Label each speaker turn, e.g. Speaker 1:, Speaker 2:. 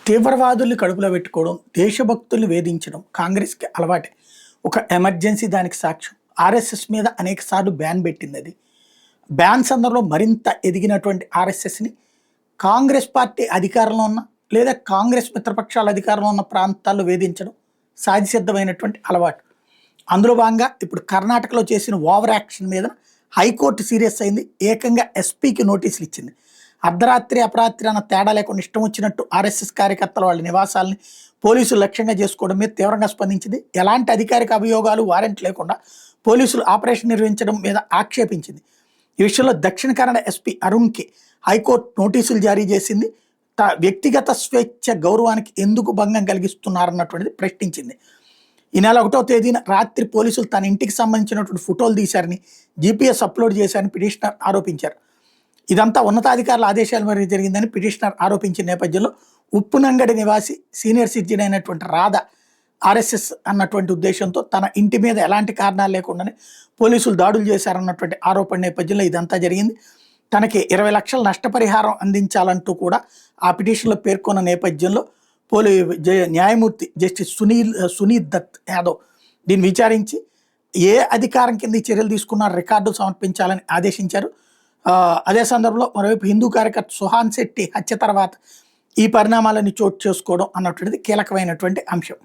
Speaker 1: తీవ్రవాదుల్ని కడుపులో పెట్టుకోవడం, దేశభక్తుల్ని వేధించడం కాంగ్రెస్‌కి అలవాటే. ఒక ఎమర్జెన్సీ దానికి సాక్ష్యం. ఆర్ఎస్ఎస్ మీద అనేక సార్లు బ్యాన్ పెట్టిందది. బ్యాన్ సందర్భంలో మరింత ఎదిగినటువంటి ఆర్ఎస్ఎస్‌ని కాంగ్రెస్ పార్టీ అధికారంలో ఉన్న, లేదా కాంగ్రెస్ మిత్రపక్షాల అధికారంలో ఉన్న ప్రాంతాల్లో వేధించడం సహజసిద్ధమైనటువంటి అలవాటు. అందులో భాగంగా ఇప్పుడు కర్ణాటకలో చేసిన ఓవర్ యాక్షన్ మీద హైకోర్టు సీరియస్ అయింది. ఏకంగా ఎస్పీకి నోటీసులు ఇచ్చింది. అర్ధరాత్రి అపరాత్రి అన్న తేడా లేకుండా ఇష్టం వచ్చినట్టు ఆర్ఎస్ఎస్ కార్యకర్తల వాళ్ళ నివాసాలని పోలీసులు లక్ష్యంగా చేసుకోవడం మీద తీవ్రంగా స్పందించింది. ఎలాంటి అధికారిక అభియోగాలు వారెంట్ లేకుండా పోలీసులు ఆపరేషన్ నిర్వహించడం మీద ఆక్షేపించింది. ఈ విషయంలో దక్షిణ కన్నడ ఎస్పీ అరుణ్కి హైకోర్టు నోటీసులు జారీ చేసింది. వ్యక్తిగత స్వేచ్ఛ గౌరవానికి ఎందుకు భంగం కలిగిస్తున్నారన్నటువంటిది ప్రశ్నించింది. ఈ నెల 1వ తేదీన రాత్రి పోలీసులు తన ఇంటికి సంబంధించినటువంటి ఫోటోలు తీశారని, జీపీఎస్ అప్లోడ్ చేశారని పిటిషనర్ ఆరోపించారు. ఇదంతా ఉన్నతాధికారుల ఆదేశాల మేరకు జరిగిందని పిటిషనర్ ఆరోపించిన నేపథ్యంలో ఉప్పునంగడి నివాసి సీనియర్ సిటిజన్ అయినటువంటి రాధ ఆర్ఎస్ఎస్ అన్నటువంటి ఉద్దేశంతో తన ఇంటి మీద ఎలాంటి కారణాలు లేకుండానే పోలీసులు దాడులు చేశారన్నటువంటి ఆరోపణ నేపథ్యంలో ఇదంతా జరిగింది. తనకి 20 లక్షల నష్టపరిహారం అందించాలంటూ కూడా ఆ పిటిషన్లో పేర్కొన్న నేపథ్యంలో న్యాయమూర్తి జస్టిస్ సునీల్ దత్ యాదవ్ దీన్ని విచారించి ఏ అధికారం కింద ఈ చర్యలు తీసుకున్న రికార్డు సమర్పించాలని ఆదేశించారు. అదే సందర్భంలో మరోవైపు హిందూ కార్యకర్త సుహాన్ శెట్టి హత్య తర్వాత ఈ పరిణామాలని చోటు చేసుకోవడం అన్నటువంటిది కీలకమైనటువంటి అంశం.